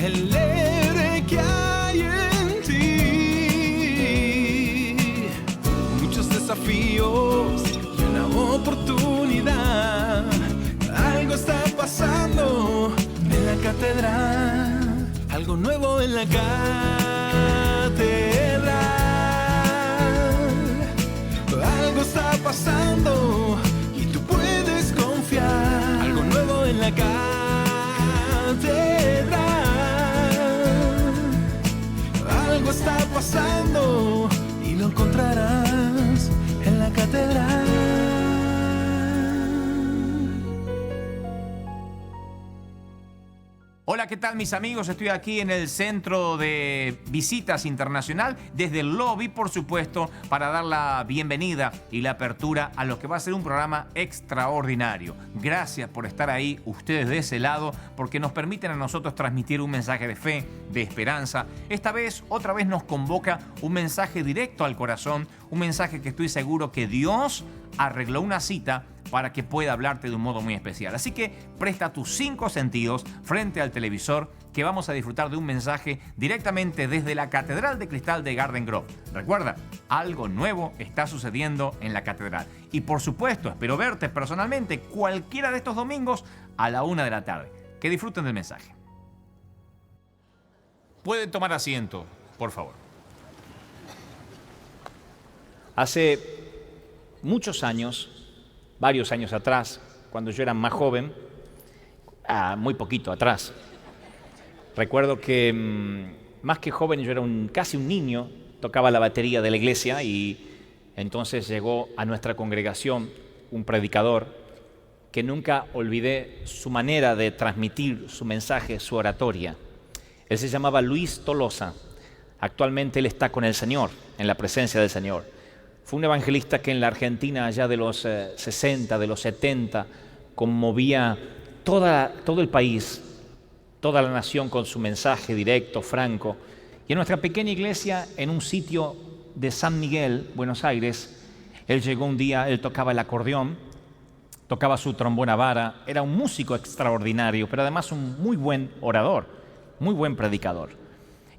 el héroe que hay en ti. Muchos desafíos y una oportunidad. Algo está pasando en la catedral, algo nuevo en la catedral. Algo está pasando y tú puedes confiar. Algo nuevo en la catedral. Algo está pasando y lo encontrarás en la catedral. Hola, ¿qué tal mis amigos? Estoy aquí en el Centro de Visitas Internacional, desde el lobby, por supuesto, para dar la bienvenida y la apertura a lo que va a ser un programa extraordinario. Gracias por estar ahí, ustedes de ese lado, porque nos permiten a nosotros transmitir un mensaje de fe, de esperanza. Esta vez, otra vez nos convoca un mensaje directo al corazón, un mensaje que estoy seguro que Dios arregló una cita para que pueda hablarte de un modo muy especial. Así que presta tus 5 sentidos frente al televisor, que vamos a disfrutar de un mensaje directamente desde la Catedral de Cristal de Garden Grove. Recuerda, algo nuevo está sucediendo en la catedral. Y por supuesto, espero verte personalmente cualquiera de estos domingos a la 1 de la tarde. Que disfruten del mensaje. Pueden tomar asiento, por favor. Hace muchos años, varios años atrás, cuando yo era más joven, muy poquito atrás, recuerdo que más que joven yo era casi un niño, tocaba la batería de la iglesia y entonces llegó a nuestra congregación un predicador que nunca olvidé su manera de transmitir su mensaje, su oratoria. Él se llamaba Luis Tolosa. Actualmente él está con el Señor, en la presencia del Señor. Fue un evangelista que en la Argentina, allá de los 60, de los 70, conmovía todo el país, toda la nación con su mensaje directo, franco. Y en nuestra pequeña iglesia, en un sitio de San Miguel, Buenos Aires, él llegó un día, él tocaba el acordeón, tocaba su trombona vara, era un músico extraordinario, pero además un muy buen orador, muy buen predicador.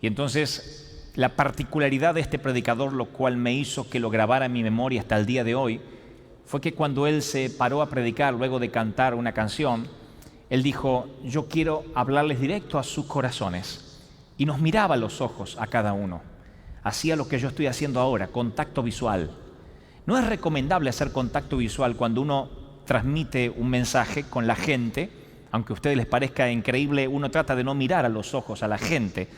Y entonces la particularidad de este predicador, lo cual me hizo que lo grabara en mi memoria hasta el día de hoy, fue que cuando él se paró a predicar luego de cantar una canción, él dijo: yo quiero hablarles directo a sus corazones. Y nos miraba a los ojos a cada uno. Hacía lo que yo estoy haciendo ahora, contacto visual. No es recomendable hacer contacto visual cuando uno transmite un mensaje con la gente. Aunque a ustedes les parezca increíble, uno trata de no mirar a los ojos a la gente,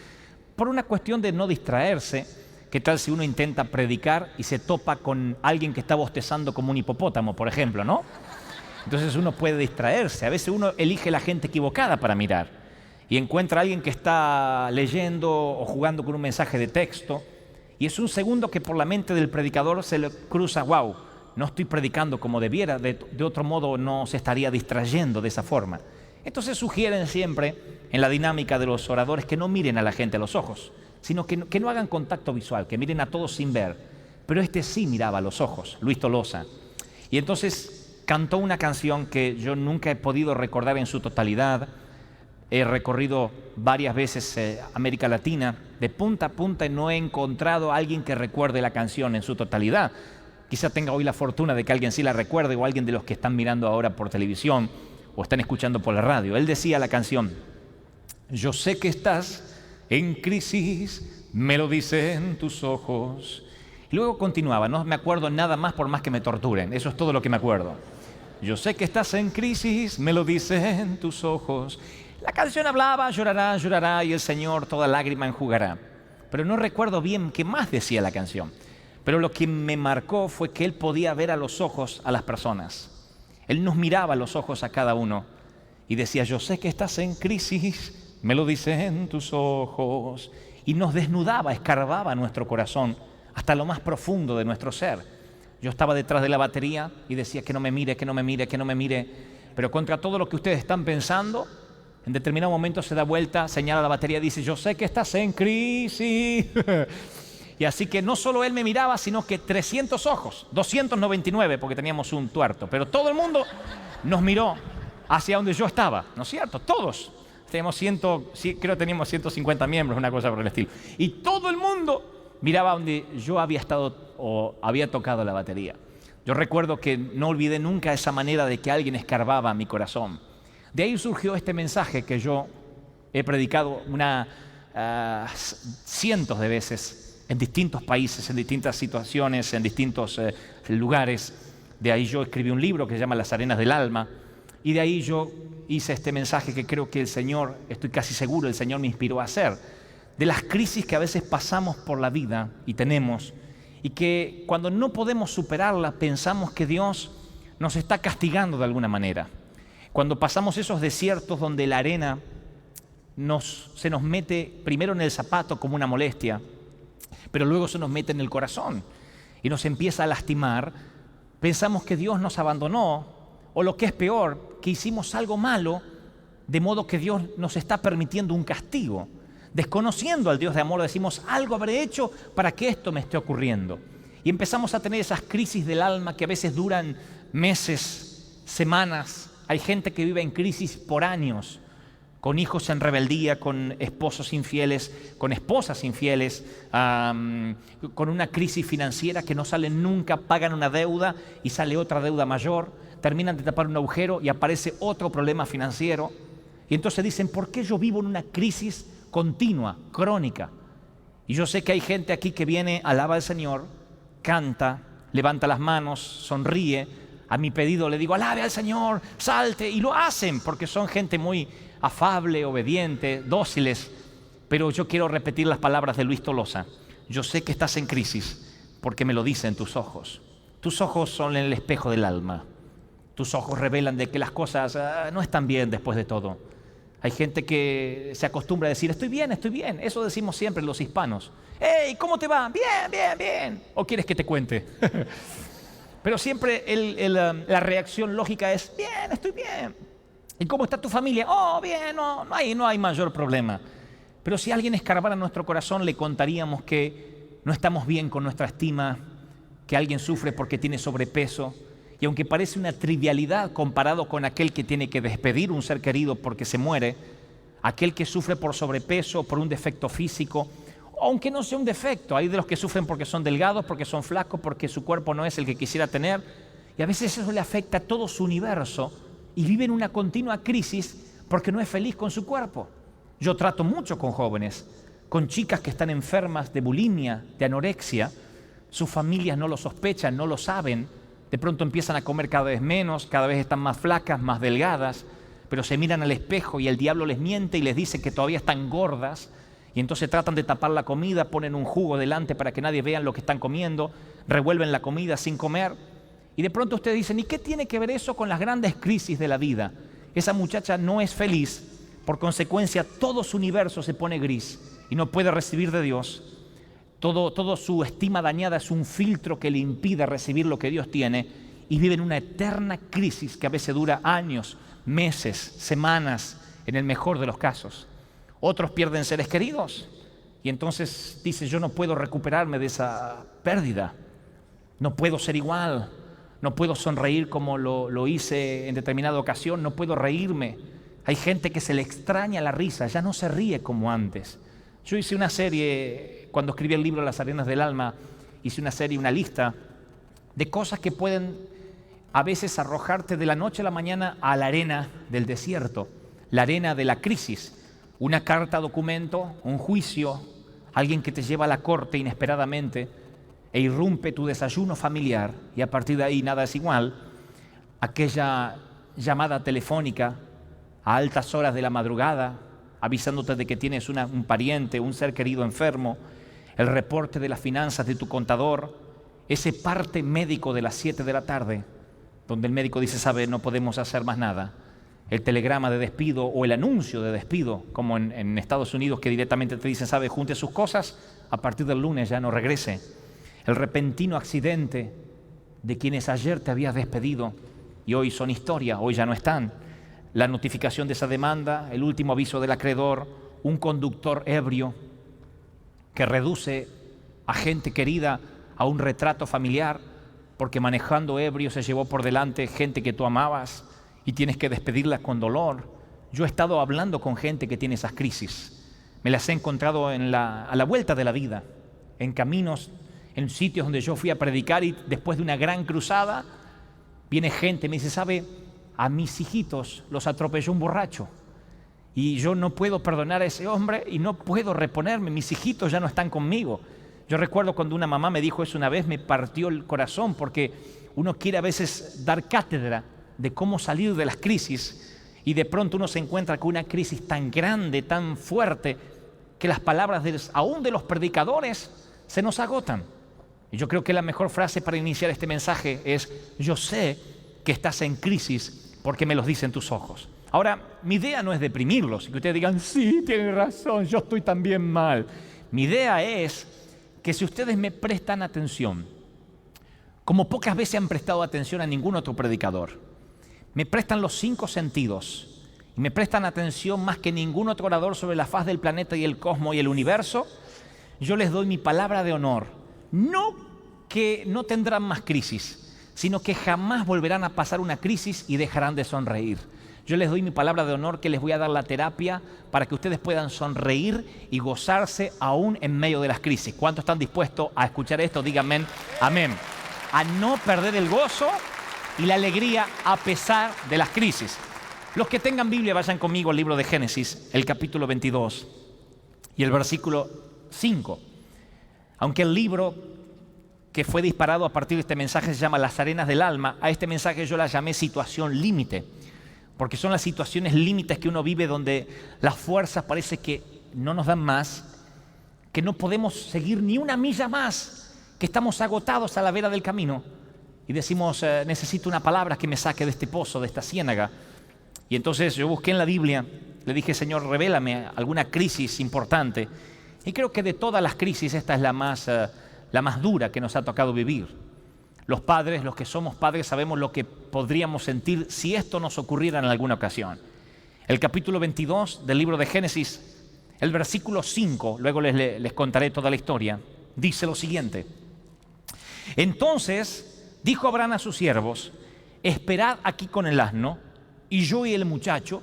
por una cuestión de no distraerse. ¿Qué tal si uno intenta predicar y se topa con alguien que está bostezando como un hipopótamo, por ejemplo, ¿no? Entonces uno puede distraerse. A veces uno elige la gente equivocada para mirar y encuentra a alguien que está leyendo o jugando con un mensaje de texto y es un segundo que por la mente del predicador se le cruza: wow, no estoy predicando como debiera, de otro modo no se estaría distrayendo de esa forma. Entonces sugieren siempre en la dinámica de los oradores que no miren a la gente a los ojos, sino que no hagan contacto visual, que miren a todos sin ver. Pero este sí miraba a los ojos, Luis Tolosa. Y entonces cantó una canción que yo nunca he podido recordar en su totalidad. He recorrido varias veces América Latina, de punta a punta, y no he encontrado a alguien que recuerde la canción en su totalidad. Quizá tenga hoy la fortuna de que alguien sí la recuerde, o alguien de los que están mirando ahora por televisión o están escuchando por la radio. Él decía la canción: yo sé que estás en crisis, me lo dicen tus ojos. Y luego continuaba, no me acuerdo nada más por más que me torturen, eso es todo lo que me acuerdo. Yo sé que estás en crisis, me lo dicen tus ojos. La canción hablaba: llorará, llorará y el Señor toda lágrima enjugará. Pero no recuerdo bien qué más decía la canción. Pero lo que me marcó fue que él podía ver a los ojos a las personas. Él nos miraba a los ojos a cada uno y decía: yo sé que estás en crisis, me lo dicen tus ojos. Y nos desnudaba, escarbaba nuestro corazón hasta lo más profundo de nuestro ser. Yo estaba detrás de la batería y decía: que no me mire, que no me mire, que no me mire. Pero contra todo lo que ustedes están pensando, en determinado momento se da vuelta, señala la batería y dice: yo sé que estás en crisis. Y así que no solo él me miraba, sino que 300 ojos, 299 porque teníamos un tuerto, pero todo el mundo nos miró hacia donde yo estaba, ¿no es cierto? Todos. creo que teníamos 150 miembros, una cosa por el estilo. Y todo el mundo miraba donde yo había estado o había tocado la batería. Yo recuerdo que no olvidé nunca esa manera de que alguien escarbaba mi corazón. De ahí surgió este mensaje que yo he predicado cientos de veces en distintos países, en distintas situaciones, en distintos lugares. De ahí yo escribí un libro que se llama Las Arenas del Alma. Y de ahí yo hice este mensaje que creo que el Señor, estoy casi seguro, el Señor me inspiró a hacer. De las crisis que a veces pasamos por la vida y tenemos, y que cuando no podemos superarla pensamos que Dios nos está castigando de alguna manera. Cuando pasamos esos desiertos donde la arena se nos mete primero en el zapato como una molestia, pero luego se nos mete en el corazón y nos empieza a lastimar, pensamos que Dios nos abandonó, o lo que es peor, que hicimos algo malo, de modo que Dios nos está permitiendo un castigo. Desconociendo al Dios de amor, decimos, algo habré hecho para que esto me esté ocurriendo. Y empezamos a tener esas crisis del alma que a veces duran meses, semanas. Hay gente que vive en crisis por años, con hijos en rebeldía, con esposos infieles, con esposas infieles, con una crisis financiera que no salen nunca, pagan una deuda y sale otra deuda mayor, terminan de tapar un agujero y aparece otro problema financiero. Y entonces dicen, ¿por qué yo vivo en una crisis continua, crónica? Y yo sé que hay gente aquí que viene, alaba al Señor, canta, levanta las manos, sonríe. A mi pedido le digo, alabe al Señor, salte, y lo hacen porque son gente muy afable, obediente, dóciles. Pero yo quiero repetir las palabras de Luis Tolosa. Yo sé que estás en crisis porque me lo dicen tus ojos. Tus ojos son el espejo del alma. Tus ojos revelan de que las cosas no están bien después de todo. Hay gente que se acostumbra a decir, estoy bien, estoy bien. Eso decimos siempre los hispanos. ¡Hey! ¿Cómo te va? Bien, bien, bien. ¿O quieres que te cuente? Pero siempre la reacción lógica es, bien, estoy bien. ¿Y cómo está tu familia? Oh, bien, no hay mayor problema. Pero si alguien escarbara nuestro corazón, le contaríamos que no estamos bien con nuestra estima, que alguien sufre porque tiene sobrepeso. Y aunque parece una trivialidad comparado con aquel que tiene que despedir un ser querido porque se muere, aquel que sufre por sobrepeso, por un defecto físico, aunque no sea un defecto, hay de los que sufren porque son delgados, porque son flacos, porque su cuerpo no es el que quisiera tener, y a veces eso le afecta a todo su universo y vive en una continua crisis porque no es feliz con su cuerpo. Yo trato mucho con jóvenes, con chicas que están enfermas de bulimia, de anorexia, sus familias no lo sospechan, no lo saben. De pronto empiezan a comer cada vez menos, cada vez están más flacas, más delgadas, pero se miran al espejo y el diablo les miente y les dice que todavía están gordas, y entonces tratan de tapar la comida, ponen un jugo delante para que nadie vea lo que están comiendo, revuelven la comida sin comer, y de pronto ustedes dicen, ¿y qué tiene que ver eso con las grandes crisis de la vida? Esa muchacha no es feliz, por consecuencia todo su universo se pone gris y no puede recibir de Dios. Todo su estima dañada es un filtro que le impide recibir lo que Dios tiene y vive en una eterna crisis que a veces dura años, meses, semanas, en el mejor de los casos. Otros pierden seres queridos y entonces dice, yo no puedo recuperarme de esa pérdida, no puedo ser igual, no puedo sonreír como lo hice en determinada ocasión, no puedo reírme. Hay gente que se le extraña la risa, ya no se ríe como antes. Yo hice una serie, cuando escribí el libro Las Arenas del Alma, hice una serie, una lista de cosas que pueden a veces arrojarte de la noche a la mañana a la arena del desierto, la arena de la crisis. Una carta documento, un juicio, alguien que te lleva a la corte inesperadamente e irrumpe tu desayuno familiar y a partir de ahí nada es igual. Aquella llamada telefónica a altas horas de la madrugada, avisándote de que tienes un pariente, un ser querido enfermo, el reporte de las finanzas de tu contador, ese parte médico de las 7 de la tarde, donde el médico dice, sabe, no podemos hacer más nada, el telegrama de despido o el anuncio de despido, como en Estados Unidos, que directamente te dicen, sabe, junte sus cosas, a partir del lunes ya no regrese, el repentino accidente de quienes ayer te habías despedido y hoy son historia, hoy ya no están, la notificación de esa demanda, el último aviso del acreedor, un conductor ebrio que reduce a gente querida a un retrato familiar porque manejando ebrio se llevó por delante gente que tú amabas y tienes que despedirla con dolor. Yo he estado hablando con gente que tiene esas crisis. Me las he encontrado a la vuelta de la vida, en caminos, en sitios donde yo fui a predicar, y después de una gran cruzada viene gente, me dice, ¿sabe? A mis hijitos los atropelló un borracho y yo no puedo perdonar a ese hombre y no puedo reponerme, mis hijitos ya no están conmigo. Yo recuerdo cuando una mamá me dijo eso una vez, me partió el corazón, porque uno quiere a veces dar cátedra de cómo salir de las crisis y de pronto uno se encuentra con una crisis tan grande, tan fuerte, que las palabras aún de los predicadores se nos agotan. Y yo creo que la mejor frase para iniciar este mensaje es: yo sé que estás en crisis porque me los dicen tus ojos. Ahora, mi idea no es deprimirlos y que ustedes digan, sí, tienen razón, yo estoy también mal. Mi idea es que si ustedes me prestan atención, como pocas veces han prestado atención a ningún otro predicador, me prestan los 5 sentidos y me prestan atención más que ningún otro orador sobre la faz del planeta y el cosmos y el universo, yo les doy mi palabra de honor. No que no tendrán más crisis, sino que jamás volverán a pasar una crisis y dejarán de sonreír. Yo les doy mi palabra de honor que les voy a dar la terapia para que ustedes puedan sonreír y gozarse aún en medio de las crisis. ¿Cuántos están dispuestos a escuchar esto? Díganme amén. A no perder el gozo y la alegría a pesar de las crisis. Los que tengan Biblia, vayan conmigo al libro de Génesis, el capítulo 22 y el versículo 5. Aunque el libro que fue disparado a partir de este mensaje se llama Las arenas del alma, a este mensaje yo la llamé situación límite, porque son las situaciones límites que uno vive donde las fuerzas parece que no nos dan más, que no podemos seguir ni una milla más, que estamos agotados a la vera del camino y decimos, necesito una palabra que me saque de este pozo, de esta ciénaga. Y entonces yo busqué en la Biblia, le dije, Señor, revélame alguna crisis importante. Y creo que de todas las crisis esta es la más dura que nos ha tocado vivir. Los padres, los que somos padres, sabemos lo que podríamos sentir si esto nos ocurriera en alguna ocasión. El capítulo 22 del libro de Génesis, el versículo 5, luego les contaré toda la historia, dice lo siguiente. Entonces dijo Abraham a sus siervos, esperad aquí con el asno, y yo y el muchacho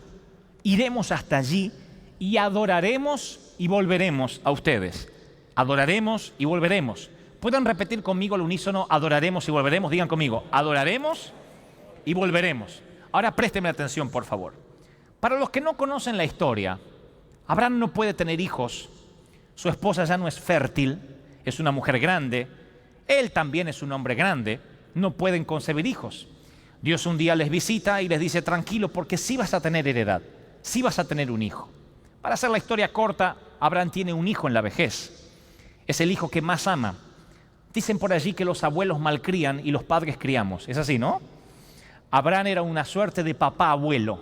iremos hasta allí y adoraremos y volveremos a ustedes. Adoraremos y volveremos. ¿Pueden repetir conmigo al unísono, adoraremos y volveremos? Digan conmigo, adoraremos y volveremos. Ahora présteme atención, por favor. Para los que no conocen la historia, Abraham no puede tener hijos, su esposa ya no es fértil, es una mujer grande, él también es un hombre grande, no pueden concebir hijos. Dios un día les visita y les dice, tranquilo, porque sí vas a tener heredad, sí vas a tener un hijo. Para hacer la historia corta, Abraham tiene un hijo en la vejez, es el hijo que más ama. Dicen por allí que los abuelos malcrían y los padres criamos. ¿Es así, no? Abraham era una suerte de papá abuelo,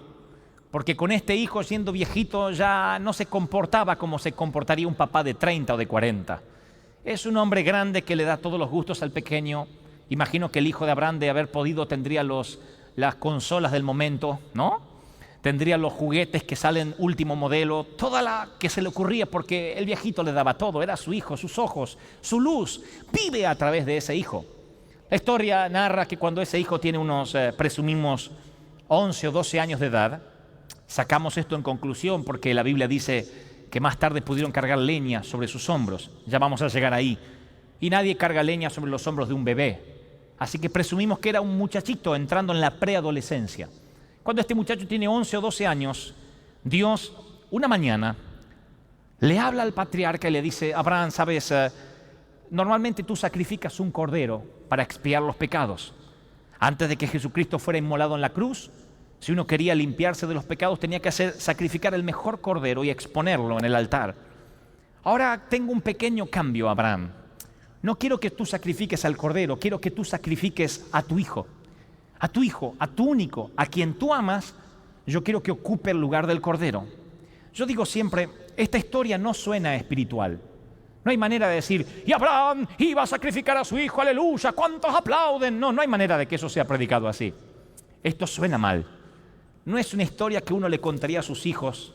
porque con este hijo, siendo viejito, ya no se comportaba como se comportaría un papá de 30 o de 40. Es un hombre grande que le da todos los gustos al pequeño. Imagino que el hijo de Abraham, de haber podido, tendría las consolas del momento, ¿no? Tendría los juguetes que salen último modelo, toda la que se le ocurría, porque el viejito le daba todo, era su hijo, sus ojos, su luz, vive a través de ese hijo. La historia narra que cuando ese hijo tiene unos, presumimos, 11 o 12 años de edad, sacamos esto en conclusión porque la Biblia dice que más tarde pudieron cargar leña sobre sus hombros, ya vamos a llegar ahí, y nadie carga leña sobre los hombros de un bebé, así que presumimos que era un muchachito entrando en la preadolescencia. Cuando este muchacho tiene 11 o 12 años, Dios, una mañana, le habla al patriarca y le dice, Abraham, sabes, normalmente tú sacrificas un cordero para expiar los pecados. Antes de que Jesucristo fuera inmolado en la cruz, si uno quería limpiarse de los pecados, tenía que sacrificar el mejor cordero y exponerlo en el altar. Ahora tengo un pequeño cambio, Abraham. No quiero que tú sacrifiques al cordero, quiero que tú sacrifiques a tu hijo. A tu hijo, a tu único, a quien tú amas, yo quiero que ocupe el lugar del cordero. Yo digo siempre, esta historia no suena espiritual. No hay manera de decir, y Abraham iba a sacrificar a su hijo, aleluya, ¿cuántos aplauden? No hay manera de que eso sea predicado así. Esto suena mal. No es una historia que uno le contaría a sus hijos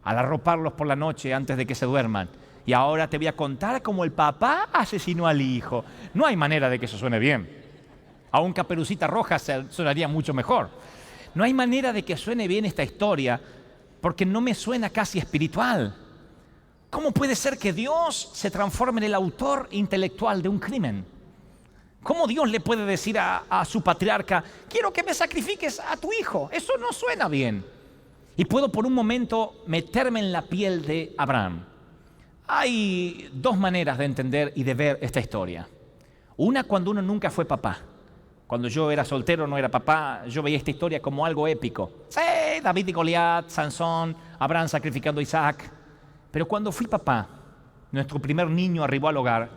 al arroparlos por la noche antes de que se duerman. Y ahora te voy a contar cómo el papá asesinó al hijo. No hay manera de que eso suene bien. Aún Caperucita Roja sonaría mucho mejor. No hay manera de que suene bien esta historia porque no me suena casi espiritual. ¿Cómo puede ser que Dios se transforme en el autor intelectual de un crimen? ¿Cómo Dios le puede decir a su patriarca, quiero que me sacrifiques a tu hijo? Eso no suena bien. Y puedo por un momento meterme en la piel de Abraham. Hay dos maneras de entender y de ver esta historia. Una, cuando uno nunca fue papá. Cuando yo era soltero, no era papá, yo veía esta historia como algo épico. Sí, David y Goliat, Sansón, Abraham sacrificando a Isaac. Pero cuando fui papá, nuestro primer niño arribó al hogar,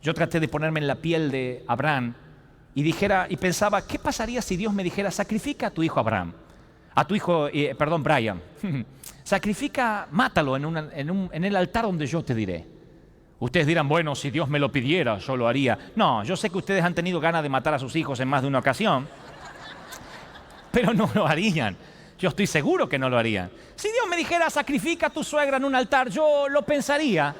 yo traté de ponerme en la piel de Abraham y pensaba, ¿qué pasaría si Dios me dijera, sacrifica a tu hijo Abraham? A tu hijo, Brian. Sacrifica, mátalo en el altar donde yo te diré. Ustedes dirán, bueno, si Dios me lo pidiera, yo lo haría. No, yo sé que ustedes han tenido ganas de matar a sus hijos en más de una ocasión, pero no lo harían. Yo estoy seguro que no lo harían. Si Dios me dijera, sacrifica a tu suegra en un altar, yo lo pensaría.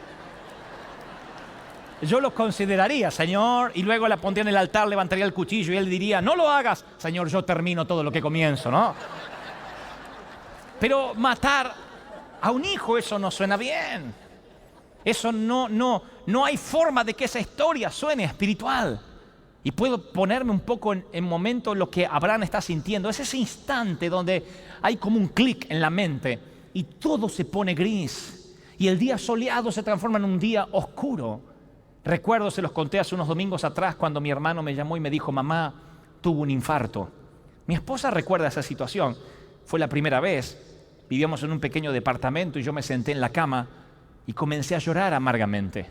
Yo lo consideraría, Señor, y luego la pondría en el altar, levantaría el cuchillo y él diría, no lo hagas, Señor, yo termino todo lo que comienzo, ¿no? Pero matar a un hijo, eso no suena bien. Eso no hay forma de que esa historia suene espiritual. Y puedo ponerme un poco en momento lo que Abraham está sintiendo. Es ese instante donde hay como un clic en la mente y todo se pone gris. Y el día soleado se transforma en un día oscuro. Recuerdo, se los conté hace unos domingos atrás, cuando mi hermano me llamó y me dijo, mamá, tuvo un infarto. Mi esposa recuerda esa situación. Fue la primera vez. Vivíamos en un pequeño departamento y yo me senté en la cama y comencé a llorar amargamente.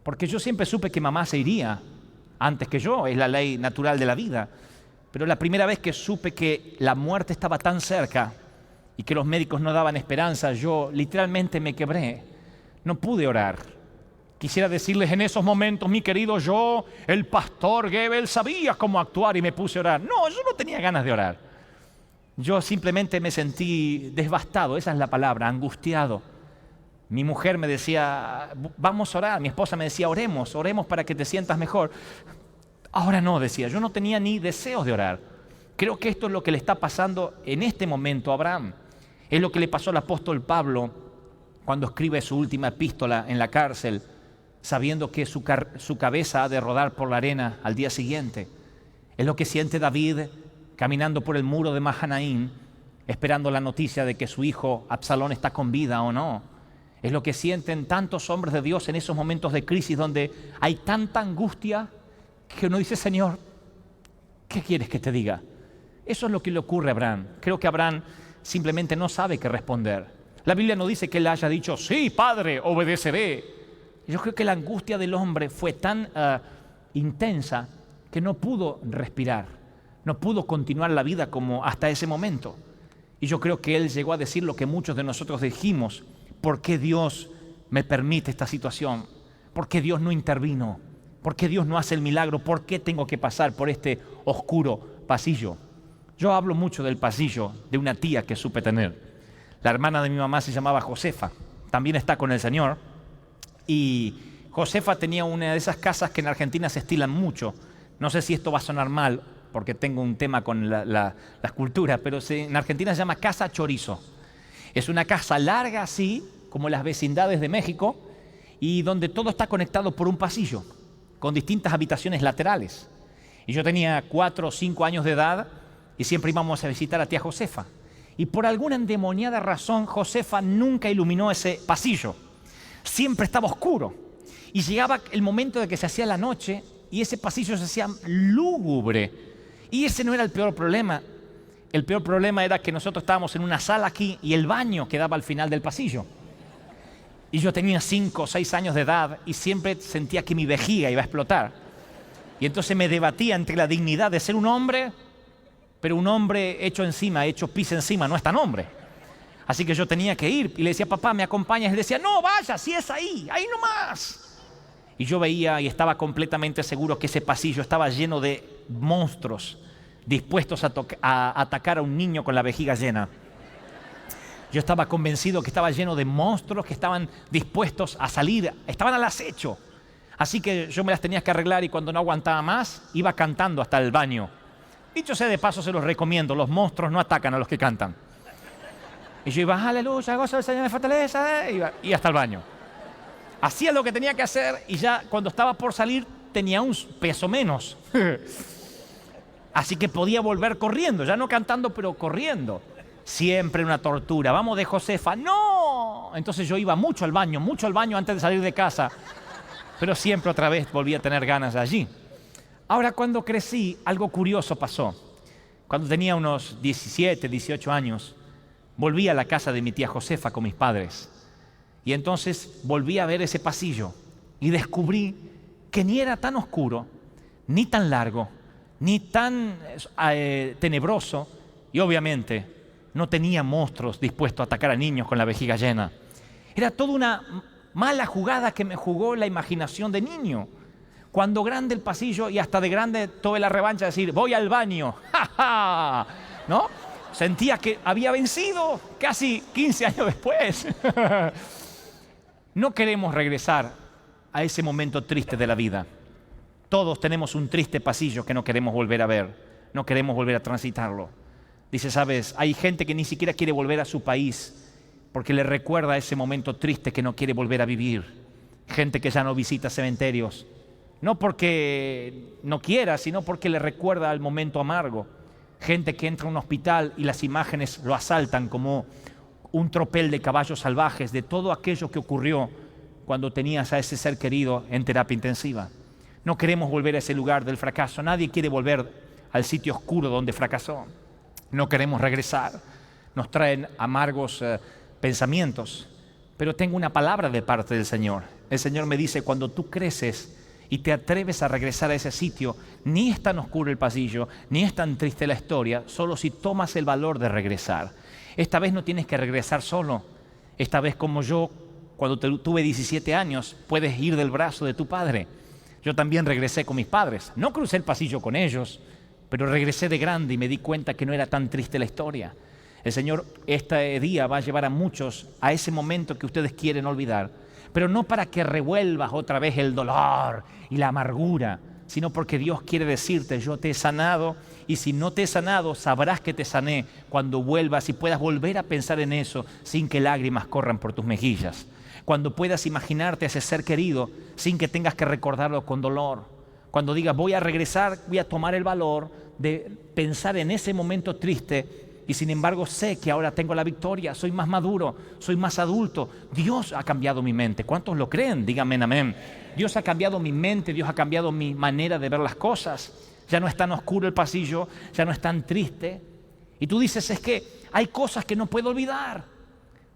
Porque yo siempre supe que mamá se iría antes que yo, es la ley natural de la vida. Pero la primera vez que supe que la muerte estaba tan cerca y que los médicos no daban esperanza, yo literalmente me quebré. No pude orar. Quisiera decirles en esos momentos, mi querido yo, el pastor Goebbels, sabía cómo actuar y me puse a orar. No, yo no tenía ganas de orar. Yo simplemente me sentí devastado, esa es la palabra, angustiado. Mi mujer me decía, vamos a orar. Mi esposa me decía, oremos para que te sientas mejor. Ahora no, decía, yo no tenía ni deseos de orar. Creo que esto es lo que le está pasando en este momento a Abraham. Es lo que le pasó al apóstol Pablo cuando escribe su última epístola en la cárcel, sabiendo que su cabeza ha de rodar por la arena al día siguiente. Es lo que siente David caminando por el muro de Mahanaim, esperando la noticia de que su hijo Absalón está con vida o no. Es lo que sienten tantos hombres de Dios en esos momentos de crisis donde hay tanta angustia que uno dice, Señor, ¿qué quieres que te diga? Eso es lo que le ocurre a Abraham. Creo que Abraham simplemente no sabe qué responder. La Biblia no dice que él haya dicho, sí, Padre, obedeceré. Yo creo que la angustia del hombre fue tan intensa que no pudo respirar, no pudo continuar la vida como hasta ese momento. Y yo creo que él llegó a decir lo que muchos de nosotros dijimos, ¿por qué Dios me permite esta situación? ¿Por qué Dios no intervino? ¿Por qué Dios no hace el milagro? ¿Por qué tengo que pasar por este oscuro pasillo? Yo hablo mucho del pasillo de una tía que supe tener. La hermana de mi mamá se llamaba Josefa, también está con el Señor. Y Josefa tenía una de esas casas que en Argentina se estilan mucho. No sé si esto va a sonar mal, porque tengo un tema con la cultura, pero en Argentina se llama casa chorizo. Es una casa larga así, como las vecindades de México, y donde todo está conectado por un pasillo, con distintas habitaciones laterales. Y yo tenía 4 o 5 años de edad y siempre íbamos a visitar a tía Josefa. Y por alguna endemoniada razón, Josefa nunca iluminó ese pasillo. Siempre estaba oscuro. Y llegaba el momento de que se hacía la noche y ese pasillo se hacía lúgubre. Y ese no era el peor problema. El peor problema era que nosotros estábamos en una sala aquí y el baño quedaba al final del pasillo. Y yo tenía 5 o 6 años de edad y siempre sentía que mi vejiga iba a explotar. Y entonces me debatía entre la dignidad de ser un hombre, pero un hombre hecho pis encima, no es tan hombre. Así que yo tenía que ir y le decía, papá, ¿me acompañas? Y él decía, no, vaya, si es ahí nomás. Y yo veía y estaba completamente seguro que ese pasillo estaba lleno de monstruos dispuestos a atacar a un niño con la vejiga llena. Yo estaba convencido que estaba lleno de monstruos que estaban dispuestos a salir, estaban al acecho. Así que yo me las tenía que arreglar y cuando no aguantaba más, iba cantando hasta el baño. Dicho sea de paso, se los recomiendo, los monstruos no atacan a los que cantan. Y yo iba, aleluya, gozo del Señor de fortaleza, y hasta el baño. Hacía lo que tenía que hacer y ya cuando estaba por salir tenía un peso menos. Así que podía volver corriendo, ya no cantando, pero corriendo. Siempre una tortura. Vamos de Josefa. ¡No! Entonces yo iba mucho al baño antes de salir de casa. Pero siempre otra vez volví a tener ganas de allí. Ahora, cuando crecí, algo curioso pasó. Cuando tenía unos 17, 18 años, volví a la casa de mi tía Josefa con mis padres. Y entonces volví a ver ese pasillo y descubrí que ni era tan oscuro, ni tan largo, ni tan tenebroso, y obviamente no tenía monstruos dispuestos a atacar a niños con la vejiga llena. Era toda una mala jugada que me jugó la imaginación de niño. Cuando grande el pasillo y hasta de grande tuve la revancha de decir, voy al baño. ¡Ja, ja! ¿No? Sentía que había vencido casi 15 años después. No queremos regresar a ese momento triste de la vida. Todos tenemos un triste pasillo que no queremos volver a ver, no queremos volver a transitarlo. Dice, ¿sabes? Hay gente que ni siquiera quiere volver a su país porque le recuerda ese momento triste que no quiere volver a vivir. Gente que ya no visita cementerios, no porque no quiera, sino porque le recuerda al momento amargo. Gente que entra a un hospital y las imágenes lo asaltan como un tropel de caballos salvajes de todo aquello que ocurrió cuando tenías a ese ser querido en terapia intensiva. No queremos volver a ese lugar del fracaso. Nadie quiere volver al sitio oscuro donde fracasó. No queremos regresar. Nos traen amargos pensamientos. Pero tengo una palabra de parte del Señor. El Señor me dice, cuando tú creces y te atreves a regresar a ese sitio, ni es tan oscuro el pasillo, ni es tan triste la historia, solo si tomas el valor de regresar. Esta vez no tienes que regresar solo. Esta vez, como yo, cuando tuve 17 años, puedes ir del brazo de tu padre. Yo también regresé con mis padres. No crucé el pasillo con ellos, pero regresé de grande y me di cuenta que no era tan triste la historia. El Señor este día va a llevar a muchos a ese momento que ustedes quieren olvidar, pero no para que revuelvas otra vez el dolor y la amargura, sino porque Dios quiere decirte, yo te he sanado, y si no te he sanado, sabrás que te sané cuando vuelvas y puedas volver a pensar en eso sin que lágrimas corran por tus mejillas. Cuando puedas imaginarte a ese ser querido sin que tengas que recordarlo con dolor. Cuando digas, voy a regresar, voy a tomar el valor de pensar en ese momento triste, y sin embargo sé que ahora tengo la victoria, soy más maduro, soy más adulto. Dios ha cambiado mi mente. ¿Cuántos lo creen? Díganme amén. Dios ha cambiado mi mente, Dios ha cambiado mi manera de ver las cosas. Ya no es tan oscuro el pasillo, ya no es tan triste. Y tú dices, es que hay cosas que no puedo olvidar.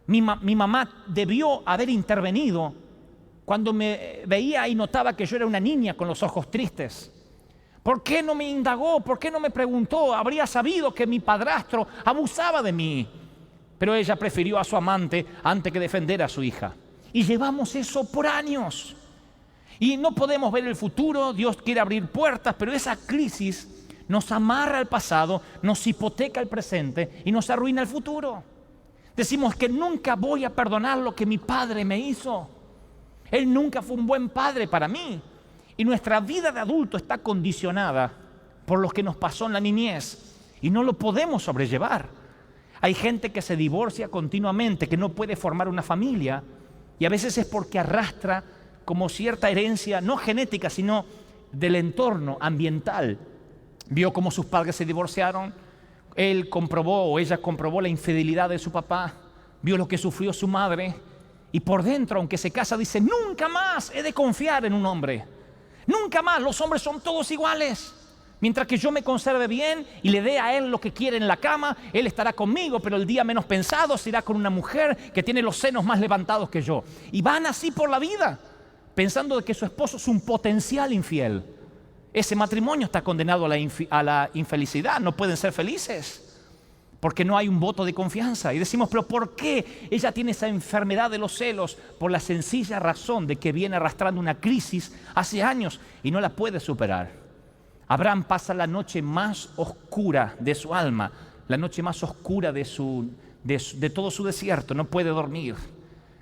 Mi mamá debió haber intervenido cuando me veía y notaba que yo era una niña con los ojos tristes. ¿Por qué no me indagó? ¿Por qué no me preguntó? Habría sabido que mi padrastro abusaba de mí. Pero ella prefirió a su amante antes que defender a su hija. Y llevamos eso por años. Y no podemos ver el futuro, Dios quiere abrir puertas, pero esa crisis nos amarra al pasado, nos hipoteca el presente y nos arruina el futuro. Decimos que nunca voy a perdonar lo que mi padre me hizo. Él nunca fue un buen padre para mí. Y nuestra vida de adulto está condicionada por lo que nos pasó en la niñez y no lo podemos sobrellevar. Hay gente que se divorcia continuamente, que no puede formar una familia, y a veces es porque arrastra como cierta herencia, no genética, sino del entorno ambiental. Vio cómo sus padres se divorciaron, él comprobó o ella comprobó la infidelidad de su papá, vio lo que sufrió su madre, y por dentro, aunque se casa, dice, nunca más he de confiar en un hombre. Nunca más, los hombres son todos iguales. Mientras que yo me conserve bien y le dé a él lo que quiere en la cama, él estará conmigo, pero el día menos pensado será con una mujer que tiene los senos más levantados que yo. Y van así por la vida, pensando de que su esposo es un potencial infiel. Ese matrimonio está condenado a la infelicidad, no pueden ser felices, porque no hay un voto de confianza. Y decimos, pero ¿por qué ella tiene esa enfermedad de los celos? Por la sencilla razón de que viene arrastrando una crisis hace años y no la puede superar. Abraham pasa la noche más oscura de su alma, la noche más oscura de todo su desierto, no puede dormir.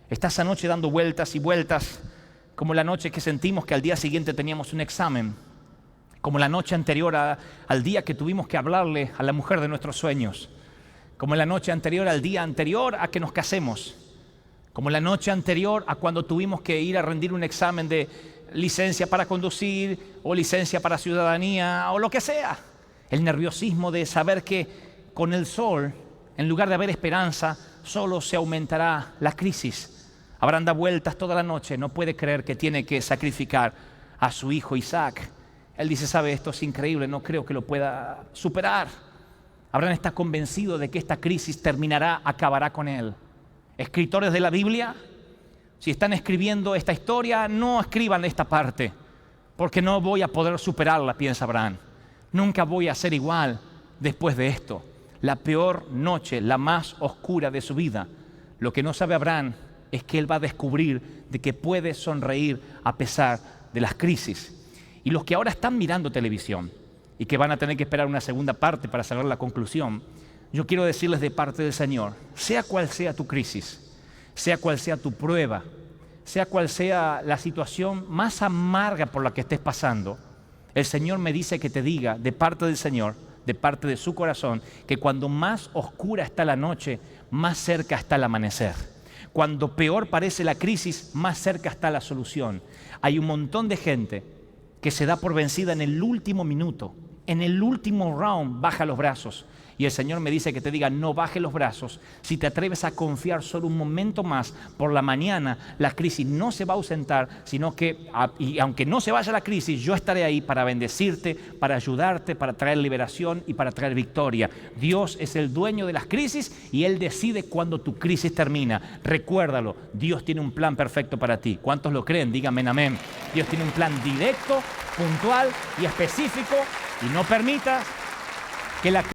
Está esa noche dando vueltas y vueltas, como la noche que sentimos que al día siguiente teníamos un examen, como la noche anterior al día que tuvimos que hablarle a la mujer de nuestros sueños, como la noche anterior al día anterior a que nos casemos, como la noche anterior a cuando tuvimos que ir a rendir un examen de licencia para conducir o licencia para ciudadanía o lo que sea. El nerviosismo de saber que con el sol, en lugar de haber esperanza, solo se aumentará la crisis. Abraham da vueltas toda la noche, no puede creer que tiene que sacrificar a su hijo Isaac. Él dice, ¿sabe? Esto es increíble, no creo que lo pueda superar. Abraham está convencido de que esta crisis terminará, acabará con él. Escritores de la Biblia, si están escribiendo esta historia, no escriban esta parte, porque no voy a poder superarla, piensa Abraham. Nunca voy a ser igual después de esto. La peor noche, la más oscura de su vida. Lo que no sabe Abraham es que él va a descubrir de que puede sonreír a pesar de las crisis. Y los que ahora están mirando televisión y que van a tener que esperar una segunda parte para saber la conclusión, yo quiero decirles de parte del Señor, sea cual sea tu crisis, sea cual sea tu prueba, sea cual sea la situación más amarga por la que estés pasando, el Señor me dice que te diga de parte del Señor, de parte de su corazón, que cuando más oscura está la noche, más cerca está el amanecer. Cuando peor parece la crisis, más cerca está la solución. Hay un montón de gente que se da por vencida en el último minuto, en el último round, baja los brazos. Y el Señor me dice que te diga, no bajes los brazos. Si te atreves a confiar solo un momento más, por la mañana la crisis no se va a ausentar, sino que, y aunque no se vaya la crisis, yo estaré ahí para bendecirte, para ayudarte, para traer liberación y para traer victoria. Dios es el dueño de las crisis y Él decide cuándo tu crisis termina. Recuérdalo, Dios tiene un plan perfecto para ti. ¿Cuántos lo creen? Díganme amén. Dios tiene un plan directo, puntual y específico, y no permitas que la